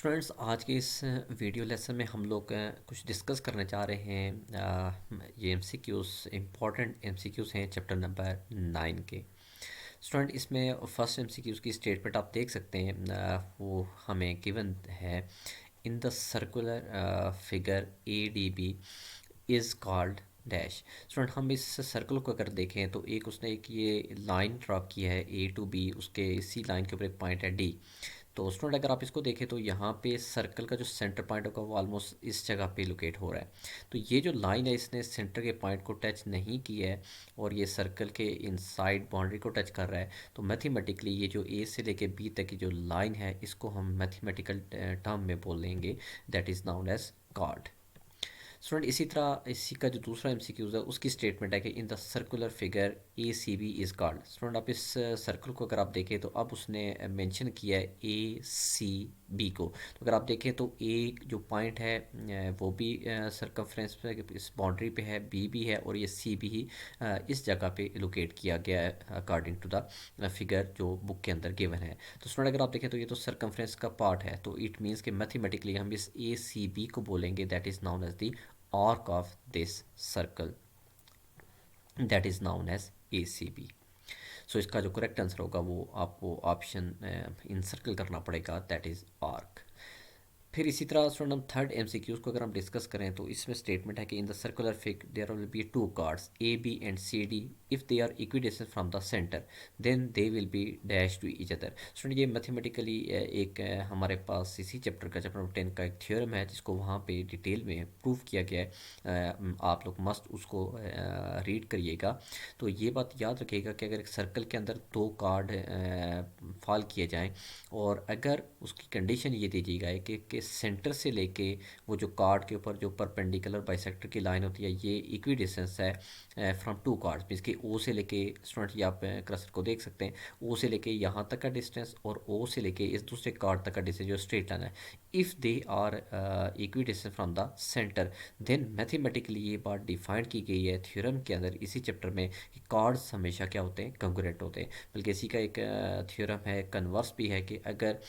Students आज के इस वीडियो लेसन में हम लोग कुछ डिस्कस करने जा रहे हैं। ये एमसीक्यूज इम्पॉर्टेंट एमसीक्यूज हैं चैप्टर नंबर 9 के। स्टूडेंट इसमें फर्स्ट एमसीक्यूज की स्टेटमेंट आप देख सकते हैं। वो हमें गिवन है in the circular figure A D B is called dash. Student हम इस सर्कल को अगर देखें तो एक उसने एक ये लाइन ड्रॉ की है ए टू बी, उसके इसी लाइन के ऊपर एक पॉइंट है डी। तो स्टूडेंट अगर आप इसको देखें तो यहाँ पे सर्कल का जो सेंटर पॉइंट होगा वो ऑलमोस्ट इस जगह पे लोकेट हो रहा है। तो ये जो लाइन है इसने सेंटर के पॉइंट को टच नहीं किया है और ये सर्कल के इनसाइड बाउंड्री को टच कर रहा है। तो मैथमेटिकली ये जो ए से लेके बी तक की जो लाइन है इसको हम मैथमेटिकल टर्म में बोल लेंगे, that is known as chord. Student इसी तरह इसी का जो दूसरा एमसीक्यूज है उसकी स्टेटमेंट है कि in the circular figure A C B is called. Student आप इस सर्कल को अगर आप देखें तो अब उसने मेंशन किया है ए सी बी को। तो अगर आप देखें तो ए जो पॉइंट है वो भी सर्कमफ्रेंस पे इस बाउंड्री पे है, बी भी है और ये सी भी ही इस जगह पे लोकेट किया गया है अकॉर्डिंग टू द फिगर जो बुक के अंदर गिवन है। तो स्टूडेंट अगर आप देखें तो ये तो सर्कमफ्रेंस का पार्ट है, तो इट मीन्स कि मैथमेटिकली हम इस ए सी बी को बोलेंगे that is known as the arc of this circle, that is known as ACB। So इसका जो करेक्ट आंसर होगा वो आपको ऑप्शन इंसर्कल करना पड़ेगा, दैट इज़ आर्क। फिर इसी तरह स्टूडेंट हम थर्ड एमसीक्यूज को अगर हम डिस्कस करें तो इसमें स्टेटमेंट है कि in the circular fig there will be two chords A B and C D, if they are equidistant from the centre then they will be dash to each other. Student ये mathematically एक हमारे पास इसी chapter का chapter number 10 का एक theorem है जिसको वहाँ पे डिटेल में प्रूव किया गया है। आप लोग मस्ट उसको रीड करिएगा। तो ये बात याद रखिएगा कि अगर एक सर्कल के अंदर दो कार्ड फॉल किए जाएँ और अगर उसकी कंडीशन ये दी दी गई कि सेंटर से लेके वो जो कार्ड के ऊपर जो परपेंडिकुलर बाइसेक्टर की लाइन होती है ये इक्वी डिस्टेंस है फ्रॉम टू कार्ड्स, मीन्स कि ओ से लेके स्टूडेंट ये आप क्रसर को देख सकते हैं, ओ से लेके यहाँ तक का डिस्टेंस और ओ से लेके इस दूसरे कार्ड तक का डिस्टेंस जो स्ट्रेट लाइन है, if they are equidistance from the centre then mathematically ये बात डिफाइंड की गई है थ्योरम के अंदर इसी चैप्टर में कि कार्ड्स हमेशा क्या होते हैं, कंग्रुएंट होते हैं। बल्कि इसी का एक थ्योरम है, कन्वर्स भी है कि अगर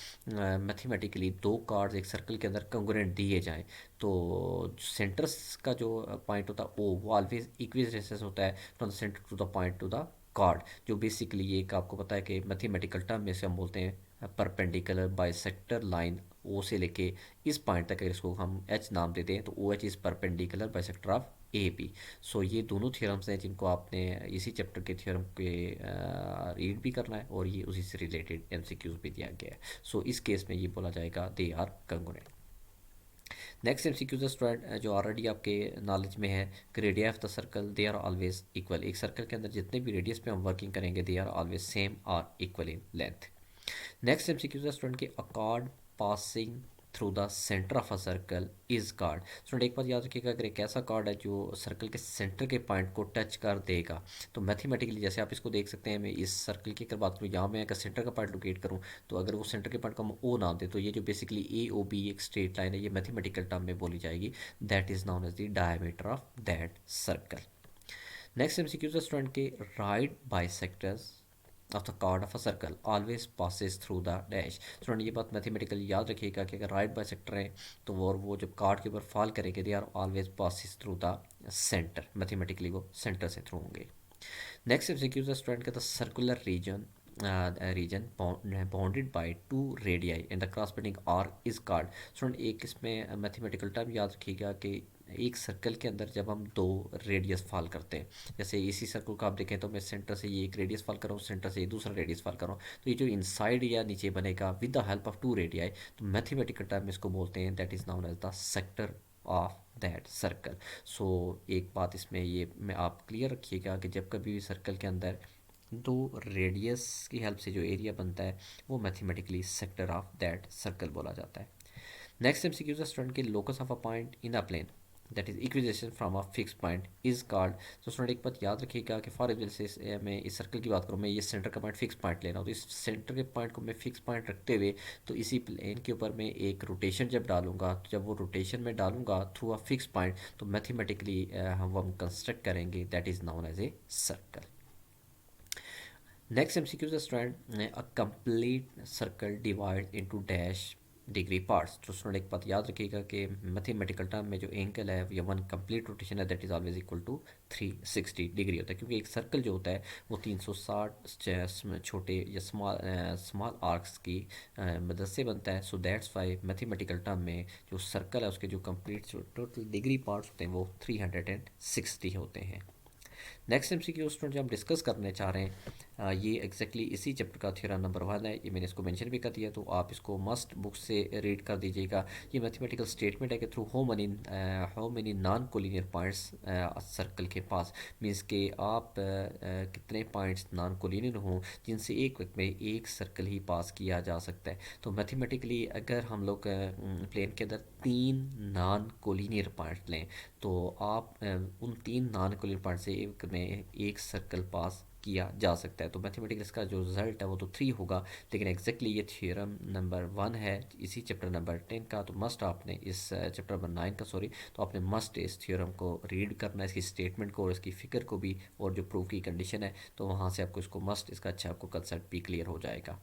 मैथमेटिकली दो कार्ड्स एक सर्कल के अंदर कंग्रुएंट दिए जाएं तो सेंटर्स का जो पॉइंट होता है वो ऑलवेज इक्विडिस्टेंस होता है from the centre to the point to the chord, जो बेसिकली एक आपको पता है कि मैथमेटिकल टर्म में से हम बोलते हैं परपेंडिकुलर बाइसेक्टर लाइन ओ से लेके इस पॉइंट तक, अगर इसको हम एच नाम देते हैं तो O H is perpendicular bisector of A B. So ये दोनों थ्योरम्स हैं जिनको आपने इसी चैप्टर के थ्योरम के रीड भी करना है और ये उसी से रिलेटेड एमसीक्यूज भी दिया गया है। सो इस केस में ये बोला जाएगा they are congruent. Next MCQs student जो ऑलरेडी आपके नॉलेज में है कि radii of the circle they are always equal. एक सर्कल के अंदर जितने भी रेडियस पे हम वर्किंग करेंगे दे आर ऑलवेज सेम और equal in length. Next MCQs student के a chord passing through the centre of a circle is chord. Student एक बात याद रखिएगा, अगर एक ऐसा कार्ड है जो सर्कल के सेंटर के पॉइंट को टच कर देगा तो मैथमेटिकली जैसे आप इसको देख सकते हैं, मैं इस सर्कल की अगर बात करूँ यहाँ मैं अगर सेंटर का पॉइंट लोकेट करूँ तो अगर वो सेंटर के पॉइंट को हम ओ नाम दे तो ये जो बेसिकली ए ओ बी एक स्ट्रेट लाइन है ये मैथमेटिकल टर्म में बोली जाएगी, that is known as the diameter of that circle. Next MCQ student के right bisectors of the chord of a circle always passes through the dash. Student ये बात mathematically याद रखिएगा कि अगर राइट बाइसेक्टर है तो वो जब कार्ड के ऊपर फॉल करेंगे they are always passes through the centre, mathematically वो सेंटर से थ्रू होंगे। नेक्स्ट एमसीक्यू स्टूडेंट का the circular region bounded by two radii and the corresponding arc is chord. Student एक इसमें मैथमेटिकल टर्म याद रखिएगा कि एक सर्कल के अंदर जब हम दो रेडियस फॉल करते हैं, जैसे इसी सर्कल को आप देखें तो मैं सेंटर से ये एक रेडियस फॉल कर रहा हूँ, सेंटर से ये दूसरा रेडियस फॉल कर रहा हूँ, तो ये जो इनसाइड या नीचे बनेगा with the help of two radii, तो मैथमेटिकल टर्म इसको बोलते हैं that is known as the sector of that circle. So एक बात इसमें ये मैं आप क्लियर रखिएगा कि जब कभी भी सर्कल के अंदर दो रेडियस की हेल्प से जो एरिया बनता है वो mathematically sector of that circle बोला जाता है। नेक्स्ट एमसीक्यू स्टूडेंट के locus of a point in a plane that is equidistant from a fix point is called. तो स्टूडेंट एक बात याद रखिएगा कि फॉर एग्जाम्पल से मैं इस सर्कल की बात करूँ, मैं ये सेंटर का पॉइंट फिक्स पॉइंट ले रहा हूँ, तो इस सेंटर के पॉइंट को मैं फिक्स पॉइंट रखते हुए तो इसी प्लेन के ऊपर मैं एक रोटेशन जब डालूंगा, तो जब वो रोटेशन में डालूंगा थ्रू अ फिक्स पॉइंट तो मैथमेटिकली हम कंस्ट्रक्ट करेंगे that is known as a circle. Next MCQ student, a complete circle divide into dash degree parts. तो स्टूडेंट एक बात याद रखिएगा कि मैथमेटिकल टर्म में जो एंगल है या वन कंप्लीट रोटेशन है that is always equal to 360 degree होता है, क्योंकि एक सर्कल जो होता है वो 360 छोटे या स्मॉल आर्क्स की मदद से बनता है। So that's why mathematical term में जो सर्कल है उसके जो कंप्लीट जो टोटल डिग्री पार्ट्स होते हैं वो 360 होते हैं। नेक्स्ट एमसीक्यू स्टूडेंट जो हम डिस्कस करने चाह रहे हैं ये एग्जैक्टली इसी चैप्टर का थ्योरम नंबर 1 है। ये मैंने इसको मेंशन भी कर दिया, तो आप इसको मस्ट बुक से रीड कर दीजिएगा। ये मैथमेटिकल स्टेटमेंट है कि through how many non collinear points circle के पास, मीन्स के आप कितने पॉइंट्स नॉन कोलिनियर हों जिनसे एक वक्त में एक सर्कल ही पास किया जा सकता है। तो मैथमेटिकली अगर हम लोग प्लेन के अंदर 3 नॉन कोलिनियर पॉइंट्स लें तो आप उन 3 नॉन कोलिनियर पॉइंट से एक में एक सर्कल पास किया जा सकता है। तो मैथमेटिक्स का जो रिजल्ट है वो तो 3 होगा, लेकिन एग्जैक्टली ये थ्योरम नंबर 1 है इसी चैप्टर नंबर 10 का। तो मस्ट आपने इस चैप्टर नंबर 9 का सॉरी, तो आपने मस्ट इस थ्योरम को रीड करना है, इसकी स्टेटमेंट को और इसकी फिगर को भी, और जो प्रूफ की कंडीशन है तो वहाँ से आपको इसको मस्ट इसका अच्छा आपको कंसेप्ट भी क्लियर हो जाएगा।